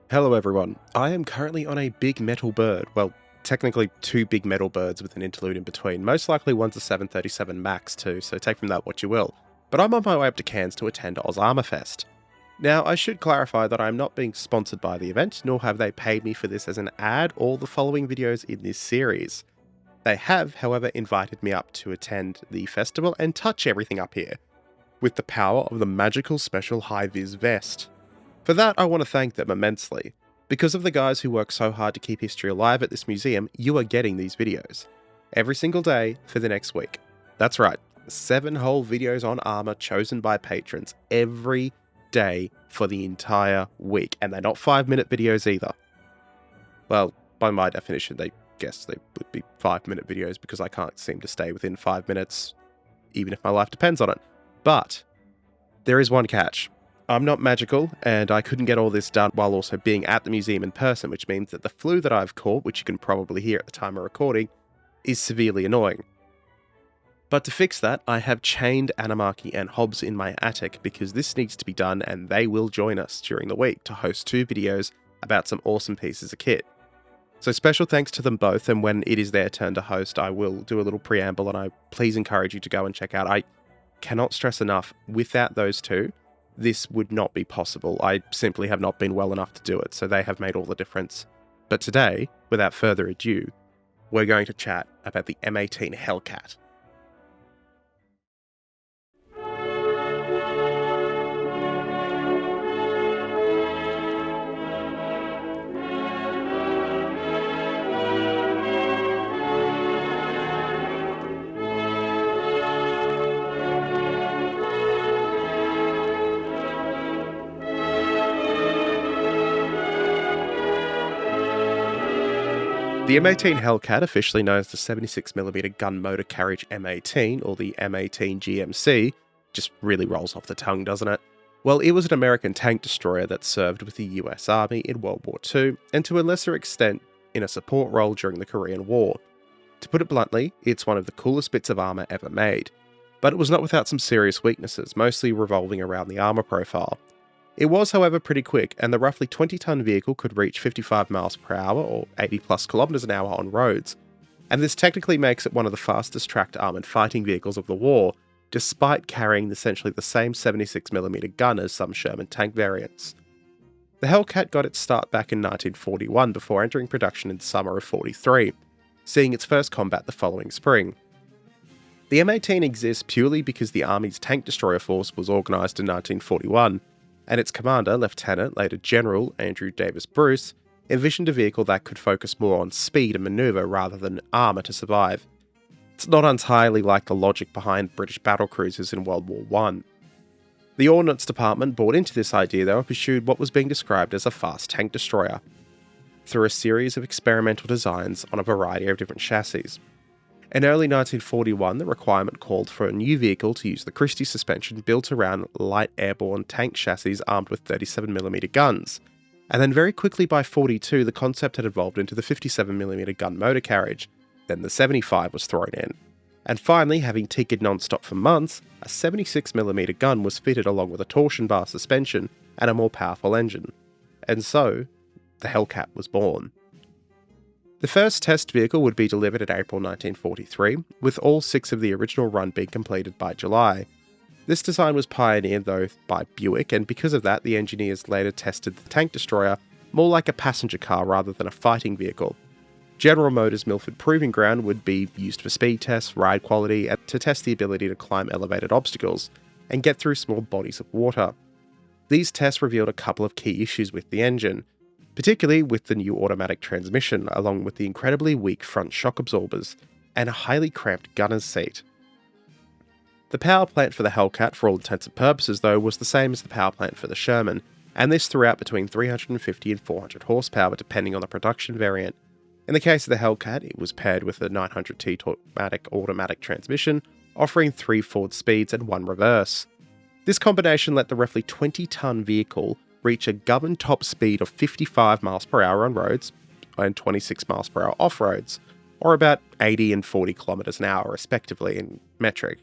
Hello everyone, I am currently on a big metal bird, well, technically two big metal birds with an interlude in between, most likely one's a 737 MAX too, so take from that what you will. But I'm on my way up to Cairns to attend AUSARMOURFEST. Now, I should clarify that I'm not being sponsored by the event, nor have they paid me for this as an ad or the following videos in this series. They have, however, invited me up to attend the festival and touch everything up here, with the power of the magical special high-vis vest. For that, I want to thank them immensely. Because of the guys who work so hard to keep history alive at this museum, you are getting these videos. Every single day for the next week. That's right, 7 whole videos on armour chosen by patrons every day for the entire week. And they're not 5-minute videos either. Well, by my definition, they guess they would be 5-minute videos because I can't seem to stay within 5 minutes, even if my life depends on it. But there is one catch. I'm not magical, and I couldn't get all this done while also being at the museum in person, which means that the flu that I've caught, which you can probably hear at the time of recording, is severely annoying. But to fix that, I have chained Animarchy and Hobbs in my attic because this needs to be done and they will join us during the week to host 2 videos about some awesome pieces of kit. So special thanks to them both, and when it is their turn to host, I will do a little preamble and I please encourage you to go and check out. I cannot stress enough, without those two, this would not be possible. I simply have not been well enough to do it, so they have made all the difference. But today, without further ado, we're going to chat about the M18 Hellcat. The M18 Hellcat, officially known as the 76mm gun motor carriage M18, or the M18 GMC, just really rolls off the tongue, doesn't it? Well, it was an American tank destroyer that served with the US Army in World War II, and to a lesser extent, in a support role during the Korean War. To put it bluntly, it's one of the coolest bits of armour ever made. But it was not without some serious weaknesses, mostly revolving around the armour profile. It was, however, pretty quick, and the roughly 20-ton vehicle could reach 55 miles per hour or 80 plus kilometers an hour on roads, and this technically makes it one of the fastest tracked armoured fighting vehicles of the war, despite carrying essentially the same 76mm gun as some Sherman tank variants. The Hellcat got its start back in 1941 before entering production in the summer of 43, seeing its first combat the following spring. The M18 exists purely because the Army's tank destroyer force was organised in 1941, and its commander, Lieutenant, later General Andrew Davis Bruce, envisioned a vehicle that could focus more on speed and manoeuvre rather than armour to survive. It's not entirely like the logic behind British battlecruisers in World War I. The Ordnance Department bought into this idea though and pursued what was being described as a fast tank destroyer, through a series of experimental designs on a variety of different chassis. In early 1941, the requirement called for a new vehicle to use the Christie suspension built around light airborne tank chassis armed with 37mm guns. And then very quickly by 42, the concept had evolved into the 57mm gun motor carriage. Then the 75 was thrown in. And finally, having tickered non-stop for months, a 76mm gun was fitted along with a torsion bar suspension and a more powerful engine. And so, the Hellcat was born. The first test vehicle would be delivered in April 1943, with all 6 of the original run being completed by July. This design was pioneered though by Buick, and because of that the engineers later tested the tank destroyer more like a passenger car rather than a fighting vehicle. General Motors' Milford Proving Ground would be used for speed tests, ride quality, and to test the ability to climb elevated obstacles, and get through small bodies of water. These tests revealed a couple of key issues with the engine, particularly with the new automatic transmission, along with the incredibly weak front shock absorbers, and a highly cramped gunner's seat. The power plant for the Hellcat, for all intents and purposes though, was the same as the power plant for the Sherman, and this threw out between 350 and 400 horsepower depending on the production variant. In the case of the Hellcat, it was paired with a 900T automatic transmission, offering 3 forward speeds and 1 reverse. This combination let the roughly 20-ton vehicle reach a governed top speed of 55 miles per hour on roads and 26 miles per hour off-roads, or about 80 and 40 kilometers an hour respectively in metric.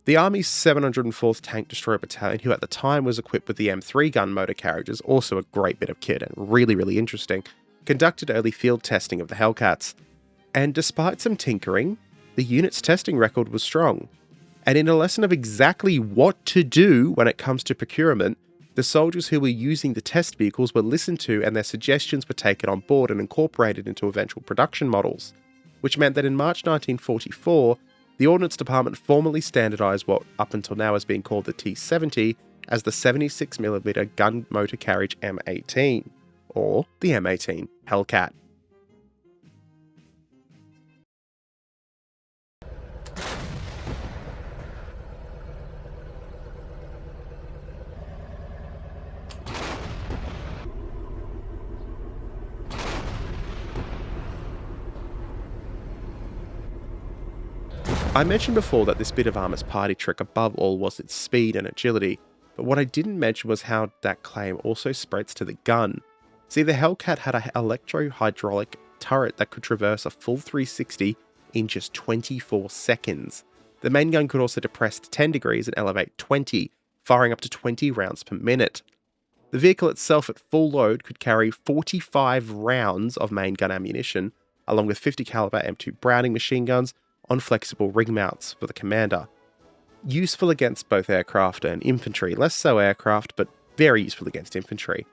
The Army's 704th Tank Destroyer Battalion, who at the time was equipped with the M3 gun motor carriages, also a great bit of kit and really interesting, conducted early field testing of the Hellcats. And despite some tinkering, the unit's testing record was strong. And in a lesson of exactly what to do when it comes to procurement, the soldiers who were using the test vehicles were listened to and their suggestions were taken on board and incorporated into eventual production models, which meant that in March 1944, the Ordnance Department formally standardised what up until now has been called the T-70 as the 76mm gun motor carriage M18, or the M18 Hellcat. I mentioned before that this bit of Armour's party trick above all was its speed and agility, but what I didn't mention was how that claim also spreads to the gun. See, the Hellcat had an electro-hydraulic turret that could traverse a full 360 in just 24 seconds. The main gun could also depress to 10 degrees and elevate 20, firing up to 20 rounds per minute. The vehicle itself at full load could carry 45 rounds of main gun ammunition, along with 50 caliber M2 Browning machine guns on flexible ring mounts for the commander. Useful against both aircraft and infantry, less so aircraft, but very useful against infantry.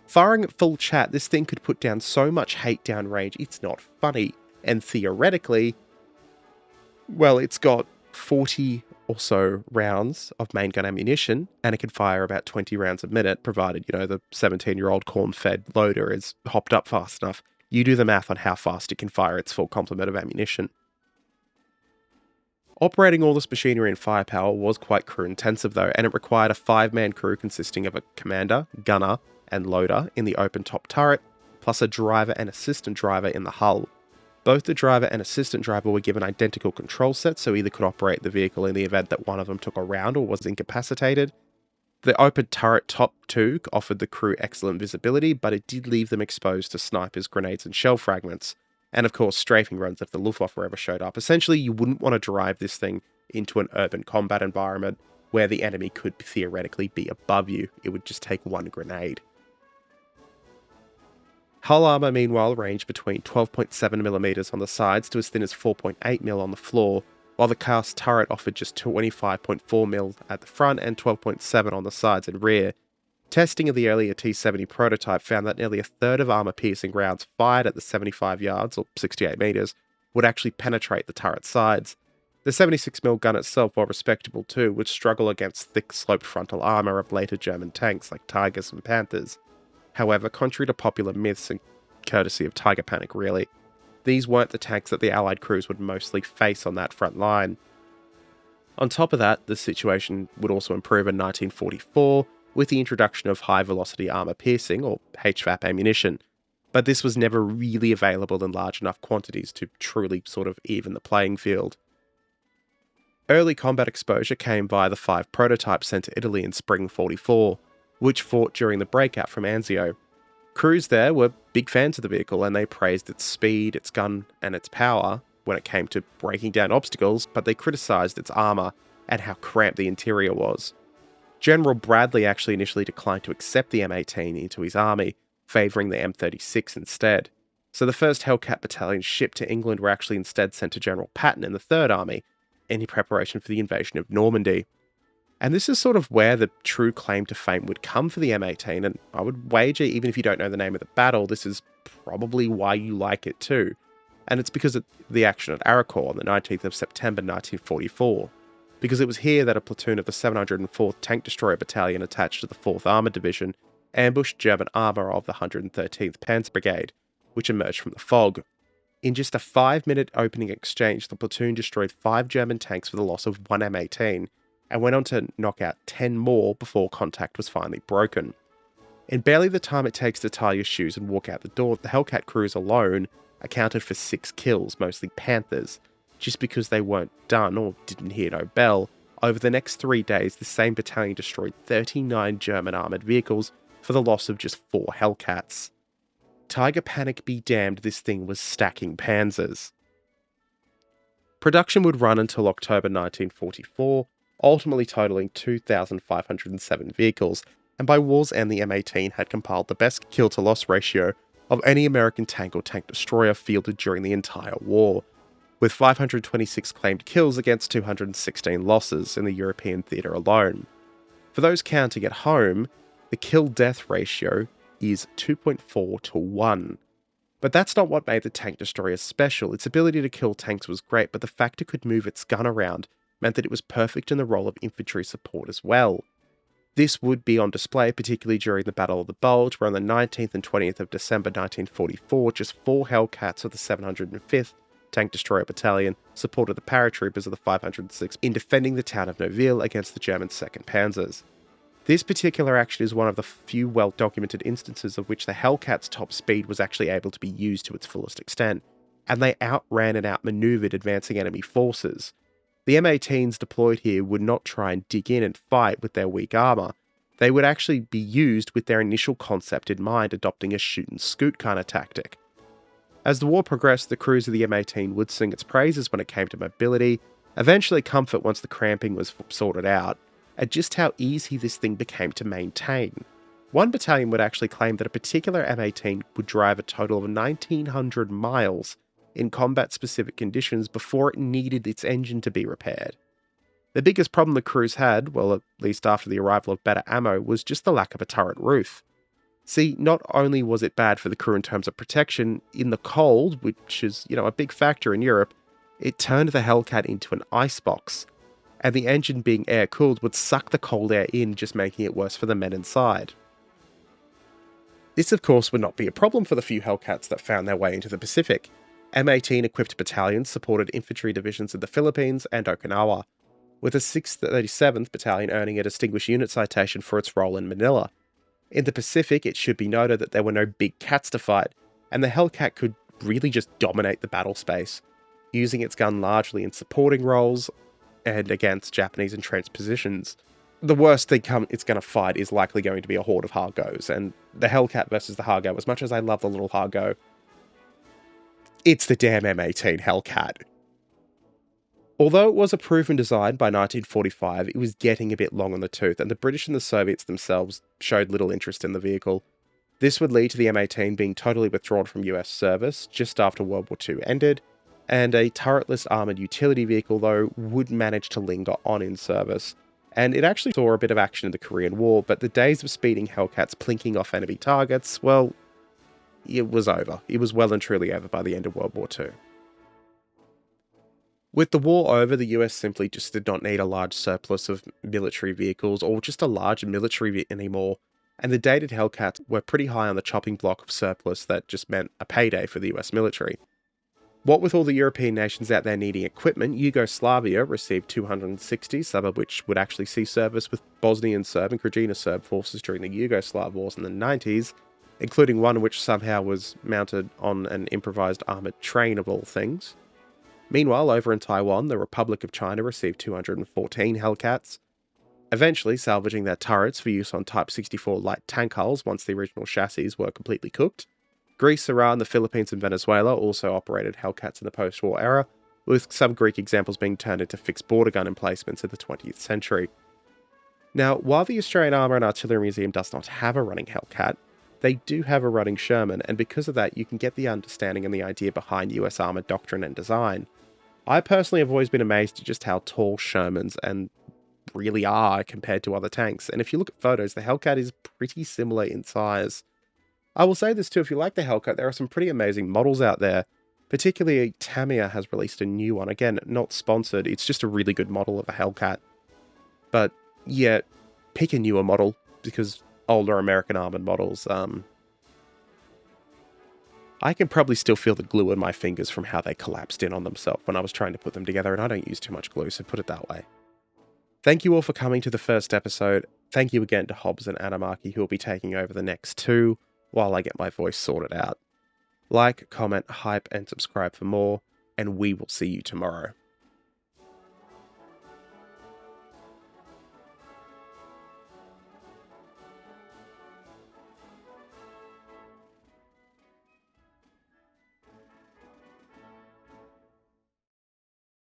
Firing at full chat, this thing could put down so much hate downrange, it's not funny, and theoretically, well, it's got 40 or so rounds of main gun ammunition, and it can fire about 20 rounds a minute, provided, the 17-year-old corn-fed loader is hopped up fast enough. You do the math on how fast it can fire its full complement of ammunition. Operating all this machinery and firepower was quite crew-intensive though, and it required a 5-man crew consisting of a commander, gunner, and loader in the open-top turret, plus a driver and assistant driver in the hull. Both the driver and assistant driver were given identical control sets, so either could operate the vehicle in the event that one of them took a round or was incapacitated. The open turret top 2 offered the crew excellent visibility, but it did leave them exposed to snipers, grenades, and shell fragments. And of course, strafing runs if the Luftwaffe ever showed up. Essentially, you wouldn't want to drive this thing into an urban combat environment where the enemy could theoretically be above you. It would just take one grenade. Hull armour, meanwhile, ranged between 12.7mm on the sides to as thin as 4.8mm on the floor, while the cast turret offered just 25.4mm at the front and 12.7 on the sides and rear. Testing of the earlier T-70 prototype found that nearly a third of armour-piercing rounds fired at the 75 yards, or 68 metres, would actually penetrate the turret sides. The 76mm gun itself, while respectable too, would struggle against thick sloped frontal armour of later German tanks like Tigers and Panthers. However, contrary to popular myths and courtesy of Tiger Panic really, these weren't the tanks that the Allied crews would mostly face on that front line. On top of that, the situation would also improve in 1944, with the introduction of high-velocity armour-piercing, or HVAP ammunition, but this was never really available in large enough quantities to truly sort of even the playing field. Early combat exposure came via the 5 prototypes sent to Italy in spring 44, which fought during the breakout from Anzio. Crews there were big fans of the vehicle, and they praised its speed, its gun, and its power when it came to breaking down obstacles, but they criticised its armour and how cramped the interior was. General Bradley actually initially declined to accept the M18 into his army, favouring the M36 instead. So the first Hellcat battalions shipped to England were actually instead sent to General Patton in the 3rd Army, in preparation for the invasion of Normandy. And this is sort of where the true claim to fame would come for the M18, and I would wager, even if you don't know the name of the battle, this is probably why you like it too. And it's because of the action at Arcourt on the 19th of September 1944. Because it was here that a platoon of the 704th Tank Destroyer Battalion attached to the 4th Armoured Division ambushed German armour of the 113th Panzer Brigade, which emerged from the fog. In just a 5-minute opening exchange, the platoon destroyed 5 German tanks with a loss of 1 M18, and went on to knock out 10 more before contact was finally broken. In barely the time it takes to tie your shoes and walk out the door, the Hellcat crews alone accounted for 6 kills, mostly Panthers. Just because they weren't done or didn't hear no bell, over the next 3 days the same battalion destroyed 39 German armoured vehicles for the loss of just 4 Hellcats. Tiger Panic be damned, this thing was stacking Panzers. Production would run until October 1944, ultimately totaling 2,507 vehicles, and by war's end the M18 had compiled the best kill-to-loss ratio of any American tank or tank destroyer fielded during the entire war, with 526 claimed kills against 216 losses in the European theatre alone. For those counting at home, the kill-death ratio is 2.4 to 1. But that's not what made the tank destroyer special. Its ability to kill tanks was great, but the fact it could move its gun around meant that it was perfect in the role of infantry support as well. This would be on display particularly during the Battle of the Bulge, where on the 19th and 20th of December 1944, just 4 Hellcats of the 705th Tank Destroyer Battalion supported the paratroopers of the 506th in defending the town of Neuville against the German 2nd Panzers. This particular action is one of the few well-documented instances of which the Hellcat's top speed was actually able to be used to its fullest extent, and they outran and outmaneuvered advancing enemy forces. The M18s deployed here would not try and dig in and fight with their weak armour. They would actually be used with their initial concept in mind, adopting a shoot and scoot kind of tactic. As the war progressed, the crews of the M18 would sing its praises when it came to mobility, eventually comfort once the cramping was sorted out, and just how easy this thing became to maintain. One battalion would actually claim that a particular M18 would drive a total of 1,900 miles in combat-specific conditions before it needed its engine to be repaired. The biggest problem the crews had, well at least after the arrival of better ammo, was just the lack of a turret roof. See, not only was it bad for the crew in terms of protection, in the cold, which is, a big factor in Europe, it turned the Hellcat into an icebox, and the engine being air-cooled would suck the cold air in, just making it worse for the men inside. This of course would not be a problem for the few Hellcats that found their way into the Pacific. M18 equipped battalions supported infantry divisions in the Philippines and Okinawa, with the 637th Battalion earning a Distinguished Unit Citation for its role in Manila. In the Pacific, it should be noted that there were no big cats to fight, and the Hellcat could really just dominate the battle space, using its gun largely in supporting roles and against Japanese entrenched positions. The worst thing it's going to fight is likely going to be a horde of Hargos, and the Hellcat versus the Hargo, as much as I love the little Hargo, it's the damn M18 Hellcat. Although it was a proven design by 1945, it was getting a bit long on the tooth, and the British and the Soviets themselves showed little interest in the vehicle. This would lead to the M18 being totally withdrawn from US service just after World War II ended, and a turretless armoured utility vehicle, though, would manage to linger on in service. And it actually saw a bit of action in the Korean War, but the days of speeding Hellcats plinking off enemy targets, well, it was over. It was well and truly over by the end of World War II. With the war over, the US simply just did not need a large surplus of military vehicles or just a large military anymore, and the dated Hellcats were pretty high on the chopping block of surplus that just meant a payday for the US military. What with all the European nations out there needing equipment, Yugoslavia received 260, some of which would actually see service with Bosnian Serb and Krajina Serb forces during the Yugoslav wars in the 90s, including one which somehow was mounted on an improvised armoured train of all things. Meanwhile, over in Taiwan, the Republic of China received 214 Hellcats, eventually salvaging their turrets for use on Type 64 light tank hulls once the original chassis were completely cooked. Greece, Iran, the Philippines and Venezuela also operated Hellcats in the post-war era, with some Greek examples being turned into fixed border gun emplacements in the 20th century. Now, while the Australian Armour and Artillery Museum does not have a running Hellcat, they do have a running Sherman, and because of that you can get the understanding and the idea behind US armoured doctrine and design. I personally have always been amazed at just how tall Shermans and really are compared to other tanks, and if you look at photos, the Hellcat is pretty similar in size. I will say this too, if you like the Hellcat, there are some pretty amazing models out there. Particularly, Tamiya has released a new one. Again, not sponsored, it's just a really good model of a Hellcat. But yeah, pick a newer model, because older American armoured models, I can probably still feel the glue in my fingers from how they collapsed in on themselves when I was trying to put them together, and I don't use too much glue, so put it that way. Thank you all for coming to the first episode. Thank you again to Hobbs and Anamaki, who will be taking over the next two while I get my voice sorted out. Like, comment, hype, and subscribe for more, and we will see you tomorrow.